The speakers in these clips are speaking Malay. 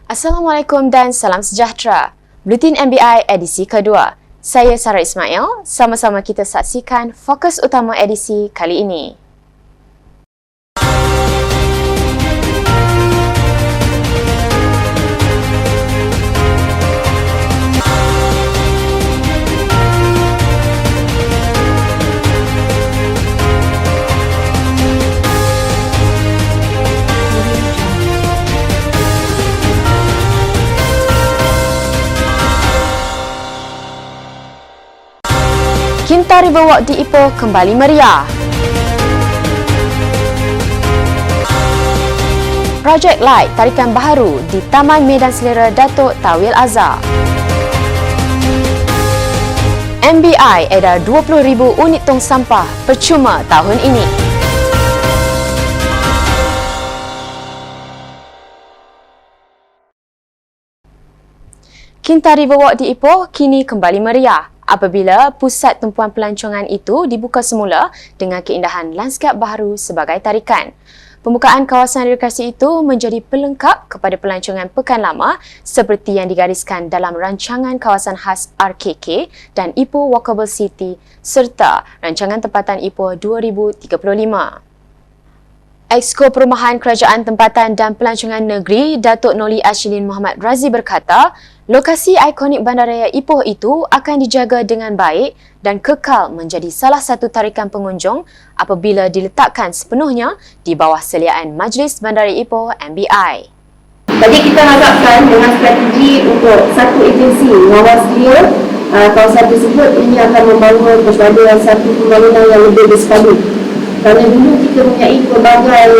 Assalamualaikum dan salam sejahtera. Buletin MBI edisi kedua. Saya Sarah Ismail. Sama-sama kita saksikan fokus utama edisi kali ini. Kinta Riverwalk di Ipoh kembali meriah. Projek Light tarikan baharu di Taman Medan Selera Datuk Tauil Azhar. MBI edar 20,000 unit tong sampah percuma tahun ini. Kinta Riverwalk di Ipoh kini kembali meriah apabila pusat tumpuan pelancongan itu dibuka semula dengan keindahan lanskap baharu sebagai tarikan. Pembukaan kawasan rekreasi itu menjadi pelengkap kepada pelancongan Pekan Lama seperti yang digariskan dalam rancangan kawasan khas RKK dan Ipoh Walkable City serta rancangan tempatan Ipoh 2035. Exco Perumahan Kerajaan Tempatan dan Pelancongan Negeri Datuk Noli Ashilin Muhammad Razi berkata, lokasi ikonik Bandaraya Ipoh itu akan dijaga dengan baik dan kekal menjadi salah satu tarikan pengunjung apabila diletakkan sepenuhnya di bawah seliaan Majlis Bandaraya Ipoh MBI. Jadi kita harapkan dengan strategi untuk satu agensi mengawas dia, kawasan tersebut ini akan membangun kepada satu pembangunan yang lebih berskala. Kerana dulu kita mempunyai pelbagai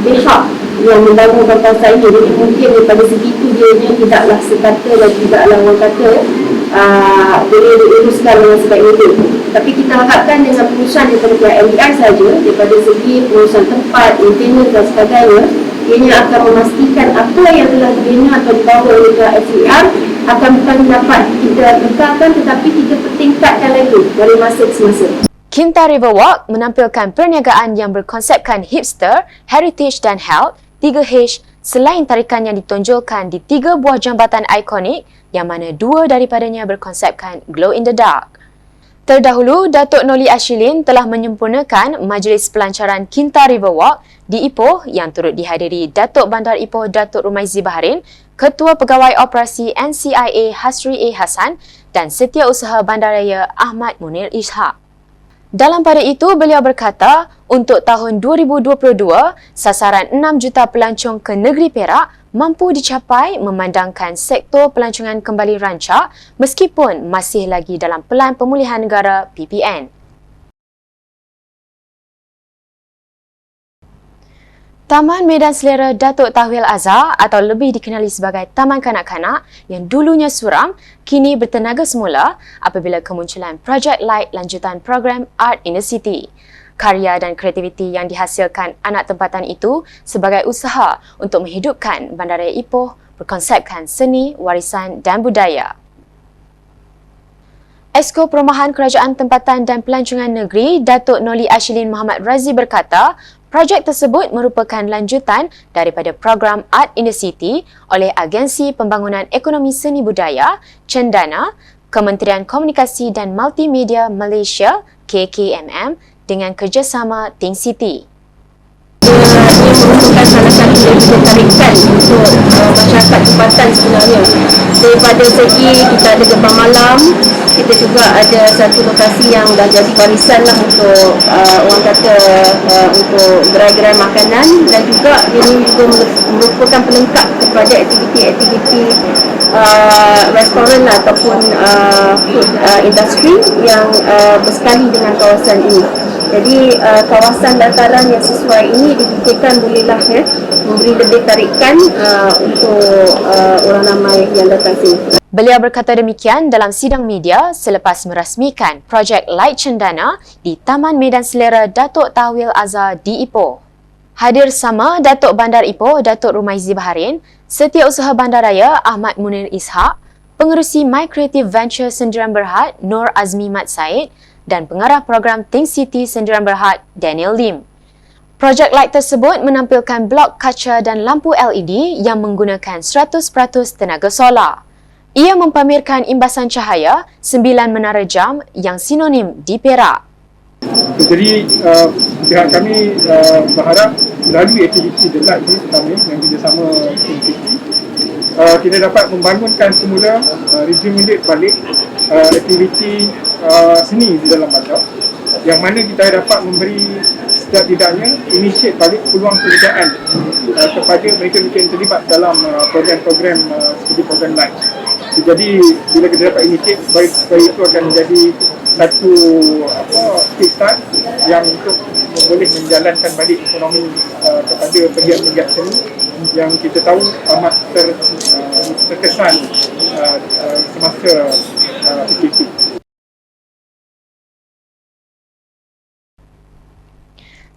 pihak yang membangunkan kawasan ini, jadi mungkin daripada segitu dia tidaklah sekata dan tidaklah orang kata boleh diuruskan dengan sebaik mungkin. Tapi kita harapkan dengan pengurusan daripada pihak MBI saja, daripada segi pengurusan tempat, maintenance dan sebagainya, ianya akan memastikan apa yang telah dibina atau dibawa oleh pihak FCR akan bukan dapat kita letakkan tetapi kita pertingkatkan lagi dari masa ke semasa. Kinta Riverwalk menampilkan perniagaan yang berkonsepkan hipster, heritage dan health, 3H, selain tarikan yang ditonjolkan di 3 buah jambatan ikonik yang mana 2 daripadanya berkonsepkan glow in the dark. Terdahulu, Datuk Noli Ashilin telah menyempurnakan majlis pelancaran Kinta Riverwalk di Ipoh yang turut dihadiri Datuk Bandar Ipoh Datuk Rumaizi Baharin, Ketua Pegawai Operasi NCIA Hasri A. Hassan dan Setiausaha Bandaraya Ahmad Munir Ishak. Dalam pada itu, beliau berkata, untuk tahun 2022, sasaran 6 juta pelancong ke negeri Perak mampu dicapai memandangkan sektor pelancongan kembali rancak meskipun masih lagi dalam Pelan Pemulihan Negara PPN. Taman Medan Selera Datuk Tauil Azhar atau lebih dikenali sebagai Taman Kanak-Kanak yang dulunya suram, kini bertenaga semula apabila kemunculan Projek Light lanjutan program Art in the City. Karya dan kreativiti yang dihasilkan anak tempatan itu sebagai usaha untuk menghidupkan Bandaraya Ipoh berkonsepkan seni, warisan dan budaya. Exco Perumahan Kerajaan Tempatan dan Pelancongan Negeri Datuk Noli Ashilin Muhammad Razi berkata, projek tersebut merupakan lanjutan daripada program Art in the City oleh Agensi Pembangunan Ekonomi Seni Budaya, Cendana, Kementerian Komunikasi dan Multimedia Malaysia, KKMM, dengan kerjasama Think City. Ia merupakan salah satu yang kita tarikan untuk masyarakat tempatan sebenarnya. Daripada segi kita ada gerbang malam, kita juga ada satu lokasi yang dah jadi warisan lah untuk orang kata untuk gerai-gerai makanan dan juga ini juga merupakan pelengkap kepada aktiviti-aktiviti restoran ataupun food industry yang bersekali dengan kawasan ini. Jadi kawasan dataran yang sesuai ini difikirkan bolehlah memberi lebih tarikan untuk orang ramai yang datang sini. Beliau berkata demikian dalam sidang media selepas merasmikan Projek Light Cendana di Taman Medan Selera Datuk Tauil Azhar di Ipoh. Hadir sama Datuk Bandar Ipoh Datuk Rumaizi Baharin, Setiausaha Bandaraya Ahmad Munir Ishak, Pengerusi My Creative Venture Sendirian Berhad Nur Azmi Mat Said dan Pengarah Program Think City Sendirian Berhad Daniel Lim. Projek light tersebut menampilkan blok kaca dan lampu LED yang menggunakan 100% tenaga solar. Ia mempamerkan imbasan cahaya 9 menara jam yang sinonim di Perak. Jadi pihak kami berharap melalui aktiviti The Light ini kami yang kerjasama aktiviti kita dapat membangunkan semula rejuvenate balik aktiviti seni di dalam bandar, yang mana kita dapat memberi setidak-tidaknya initiate balik peluang pekerjaan kepada mereka-mereka yang terlibat dalam program-program seperti program Light. Jadi bila kita dapat initiate, supaya itu akan menjadi satu kickstart yang untuk boleh menjalankan balik ekonomi kepada pegiat-pegiat seni yang kita tahu amat terkesan semasa PKP.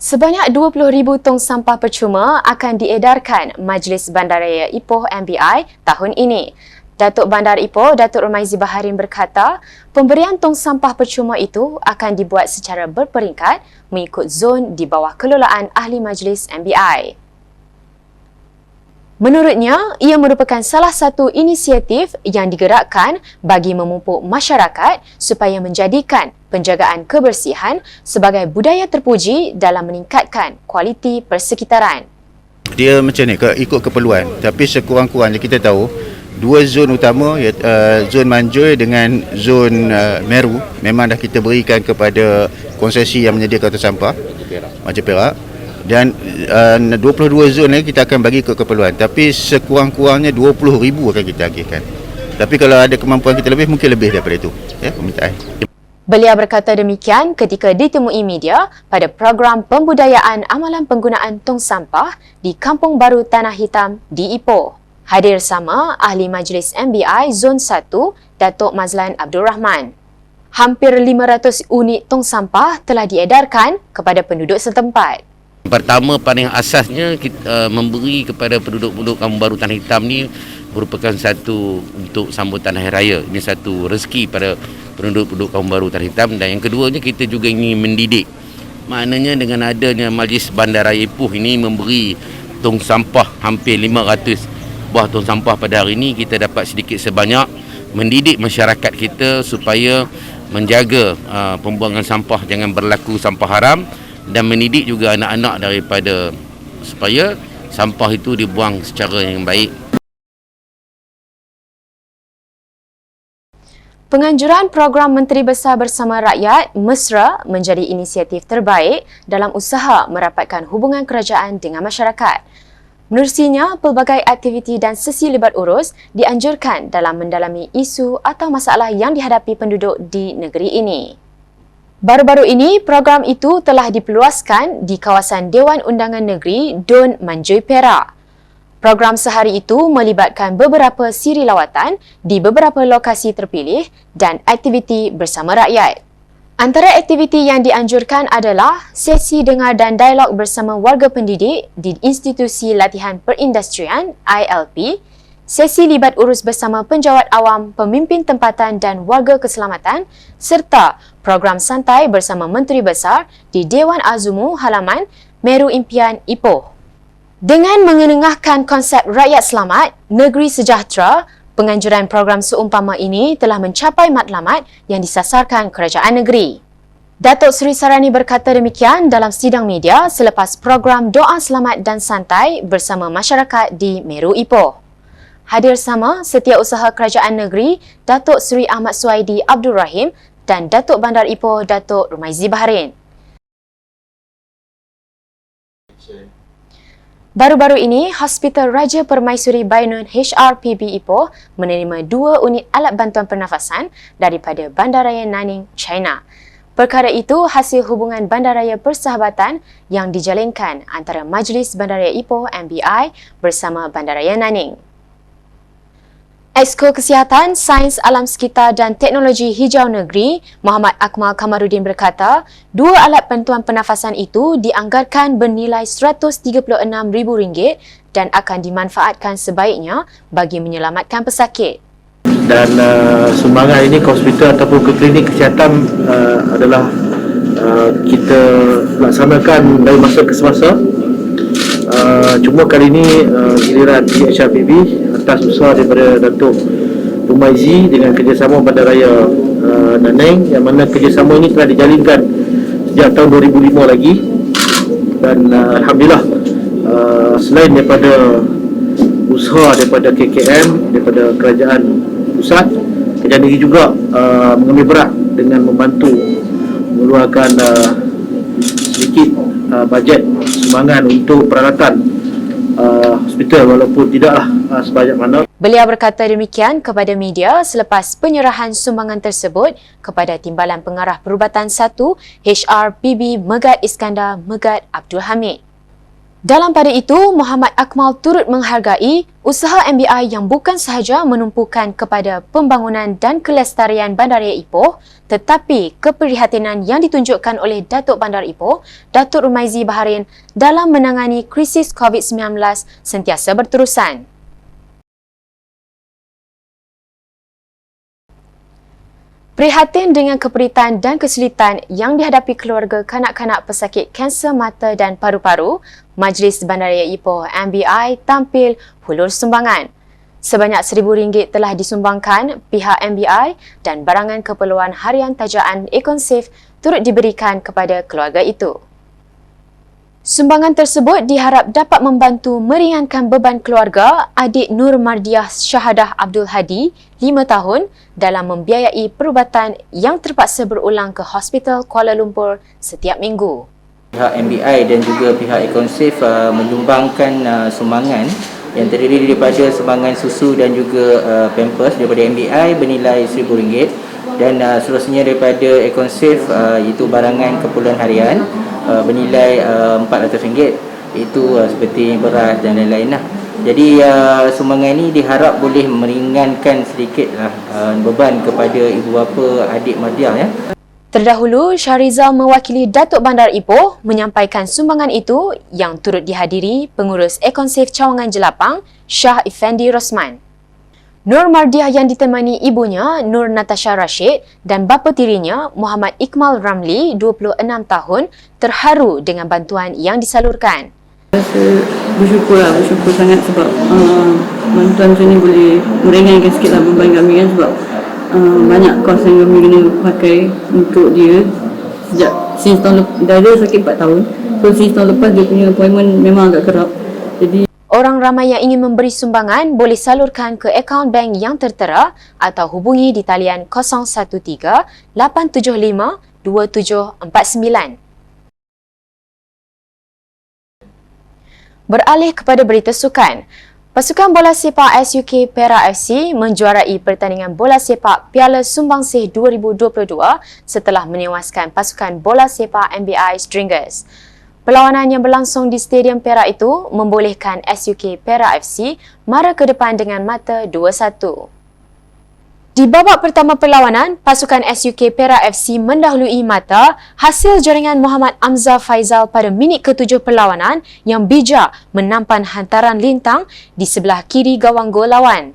Sebanyak 20,000 tong sampah percuma akan diedarkan Majlis Bandaraya Ipoh MBI tahun ini. Datuk Bandar Ipoh, Datuk Rumaizi Baharin berkata, pemberian tong sampah percuma itu akan dibuat secara berperingkat mengikut zon di bawah kelolaan Ahli Majlis MBI. Menurutnya, ia merupakan salah satu inisiatif yang digerakkan bagi memupuk masyarakat supaya menjadikan penjagaan kebersihan sebagai budaya terpuji dalam meningkatkan kualiti persekitaran. Dia macam ni, ikut keperluan. Tapi sekurang-kurangnya kita tahu, dua zon utama, zon Manjoy dengan zon Meru, memang dah kita berikan kepada konsesi yang menyediakan tong sampah, macam Perak. Dan 22 zon lagi kita akan bagi ke keperluan. Tapi sekurang-kurangnya 20,000 akan kita agihkan. Tapi kalau ada kemampuan kita lebih, mungkin lebih daripada itu. Ya, permintaan. Beliau berkata demikian ketika ditemui media pada program pembudayaan amalan penggunaan tong sampah di Kampung Baru Tanah Hitam di Ipoh. Hadir sama Ahli Majlis MBI Zon 1, Datuk Mazlan Abdul Rahman. Hampir 500 unit tong sampah telah diedarkan kepada penduduk setempat. Pertama, paling asasnya kita memberi kepada penduduk-penduduk Kampung Baru Tanah Hitam ni merupakan satu untuk sambutan Hari Raya. Ini satu rezeki pada penduduk-penduduk Kampung Baru Tanah Hitam. Dan yang keduanya, kita juga ingin mendidik. Maknanya dengan adanya Majlis Bandaraya Ipoh ini memberi tong sampah hampir 500 buah tong sampah pada hari ini, kita dapat sedikit sebanyak mendidik masyarakat kita supaya menjaga pembuangan sampah jangan berlaku sampah haram, dan mendidik juga anak-anak daripada supaya sampah itu dibuang secara yang baik. Penganjuran program Menteri Besar Bersama Rakyat mesra menjadi inisiatif terbaik dalam usaha merapatkan hubungan kerajaan dengan masyarakat. Menerusinya, pelbagai aktiviti dan sesi libat urus dianjurkan dalam mendalami isu atau masalah yang dihadapi penduduk di negeri ini. Baru-baru ini, program itu telah diperluaskan di kawasan Dewan Undangan Negeri Dun Manjoy Perak. Program sehari itu melibatkan beberapa siri lawatan di beberapa lokasi terpilih dan aktiviti bersama rakyat. Antara aktiviti yang dianjurkan adalah sesi dengar dan dialog bersama warga pendidik di Institusi Latihan Perindustrian ILP, sesi libat urus bersama penjawat awam, pemimpin tempatan dan warga keselamatan, serta program santai bersama Menteri Besar di Dewan Azumu halaman Meru Impian Ipoh. Dengan mengenengahkan konsep rakyat selamat, negeri sejahtera, penganjuran program seumpama ini telah mencapai matlamat yang disasarkan kerajaan negeri. Datuk Seri Sarani berkata demikian dalam sidang media selepas program doa selamat dan santai bersama masyarakat di Meru Ipoh. Hadir sama Setiausaha Kerajaan Negeri Datuk Seri Ahmad Suhaidi Abdul Rahim dan Datuk Bandar Ipoh Datuk Rumaizi Baharin. Baru-baru ini, Hospital Raja Permaisuri Bainun HRPB Ipoh menerima 2 unit alat bantuan pernafasan daripada Bandaraya Nanning, China. Perkara itu hasil hubungan bandaraya persahabatan yang dijalinkan antara Majlis Bandaraya Ipoh MBI bersama Bandaraya Nanning. Exko Kesihatan, Sains Alam Sekitar dan Teknologi Hijau Negeri Muhammad Akmal Kamarudin berkata, 2 alat bantuan pernafasan itu dianggarkan bernilai RM136,000 dan akan dimanfaatkan sebaiknya bagi menyelamatkan pesakit. Dan sumbangan ini ke hospital ataupun ke klinik kesihatan adalah kita laksanakan dari masa ke semasa. Cuma kali ini giliran PHRPB atas usaha daripada Datuk Rumaizi dengan kerjasama Bandaraya Naneng, yang mana kerjasama ini telah dijalinkan sejak tahun 2005 lagi. Dan Alhamdulillah, selain daripada usaha daripada KKM, daripada kerajaan pusat, kerajaan negeri juga mengambil berat dengan membantu mengeluarkan sedikit bajet sumbangan untuk peralatan hospital, walaupun tidaklah sebanyak mana. Beliau berkata demikian kepada media selepas penyerahan sumbangan tersebut kepada Timbalan Pengarah Perubatan 1 HRPB Megat Iskandar Megat Abdul Hamid. Dalam pada itu, Muhammad Akmal turut menghargai usaha MBI yang bukan sahaja menumpukan kepada pembangunan dan kelestarian Bandaraya Ipoh, tetapi keprihatinan yang ditunjukkan oleh Datuk Bandar Ipoh, Datuk Rumaizi Baharin dalam menangani krisis COVID-19 sentiasa berterusan. Prihatin dengan keperitan dan kesulitan yang dihadapi keluarga kanak-kanak pesakit kanser mata dan paru-paru, Majlis Bandaraya Ipoh MBI tampil hulur sumbangan. Sebanyak RM1,000 telah disumbangkan pihak MBI dan barangan keperluan harian tajaan Econsave turut diberikan kepada keluarga itu. Sumbangan tersebut diharap dapat membantu meringankan beban keluarga adik Nur Mardiah Syahadah Abdul Hadi, 5 tahun, dalam membiayai perubatan yang terpaksa berulang ke Hospital Kuala Lumpur setiap minggu. Pihak MBI dan juga pihak Econsave menyumbangkan sumbangan yang terdiri daripada sumbangan susu dan juga pampers daripada MBI bernilai RM1,000 dan seterusnya daripada Econsave iaitu barangan keperluan harian bernilai RM400, itu seperti beras dan lain-lain lah. Jadi sumbangan ini diharap boleh meringankan sedikitlah beban kepada ibu bapa adik Mardiah ya. Terdahulu, Syahrizal mewakili Datuk Bandar Ipoh menyampaikan sumbangan itu yang turut dihadiri pengurus Econsave Cawangan Jelapang, Shah Effendi Rosman. Nur Mardiah yang ditemani ibunya, Nur Natasha Rashid, dan bapa tirinya, Muhammad Iqmal Ramli, 26 tahun, terharu dengan bantuan yang disalurkan. Bersyukur sangat sebab bantuan macam ni boleh meringankan sikitlah beban kami kan, sebab banyak kos yang kami kena pakai untuk dia sejak since tahun lepas. Dah ada sakit 4 tahun, so since tahun lepas dia punya appointment memang agak kerap. Jadi orang ramai yang ingin memberi sumbangan boleh salurkan ke akaun bank yang tertera atau hubungi di talian 013 875 2749. Beralih kepada berita sukan. Pasukan bola sepak SUK Perak FC menjuarai pertandingan bola sepak Piala Sumbangsih 2022 setelah menewaskan pasukan bola sepak MBI Stringers. Perlawanan yang berlangsung di Stadium Perak itu membolehkan SUK Perak FC mara ke depan dengan mata 2-1. Di babak pertama perlawanan, pasukan SUK Perak FC mendahului mata hasil jaringan Muhammad Amzah Faizal pada minit ke-7 perlawanan yang bijak menampan hantaran lintang di sebelah kiri gawang gol lawan.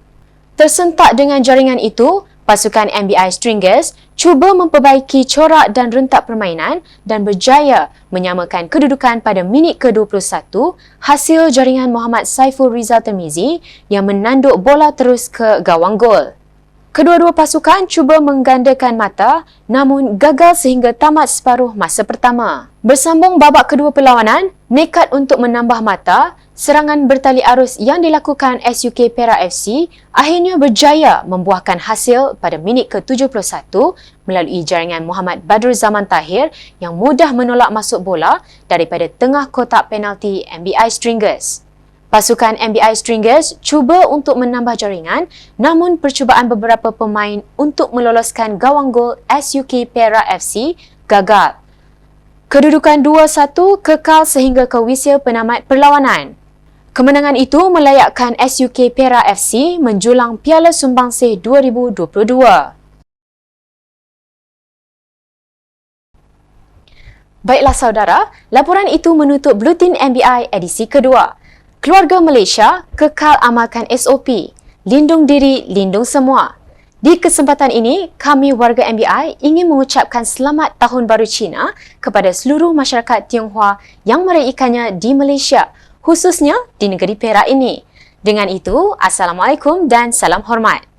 Tersentak dengan jaringan itu, pasukan MBI Stringers cuba memperbaiki corak dan rentak permainan dan berjaya menyamakan kedudukan pada minit ke-21 hasil jaringan Muhammad Saiful Rizal Termizi yang menanduk bola terus ke gawang gol. Kedua-dua pasukan cuba menggandakan mata namun gagal sehingga tamat separuh masa pertama. Bersambung babak kedua perlawanan, nekat untuk menambah mata, serangan bertali arus yang dilakukan SUK Perak FC akhirnya berjaya membuahkan hasil pada minit ke-71 melalui jaringan Muhammad Badrul Zaman Tahir yang mudah menolak masuk bola daripada tengah kotak penalti MBI Stringers. Pasukan MBI Stringers cuba untuk menambah jaringan namun percubaan beberapa pemain untuk meloloskan gawang gol SUK Perak FC gagal. Kedudukan 2-1 kekal sehingga ke wisil penamat perlawanan. Kemenangan itu melayakkan SUK Perak FC menjulang Piala Sumbangsih 2022. Baiklah saudara, laporan itu menutup Bluetin MBI edisi kedua. Keluarga Malaysia kekal amalkan SOP. Lindung diri, lindung semua. Di kesempatan ini, kami warga MBI ingin mengucapkan Selamat Tahun Baru Cina kepada seluruh masyarakat Tionghoa yang merayakannya di Malaysia, khususnya di negeri Perak ini. Dengan itu, Assalamualaikum dan salam hormat.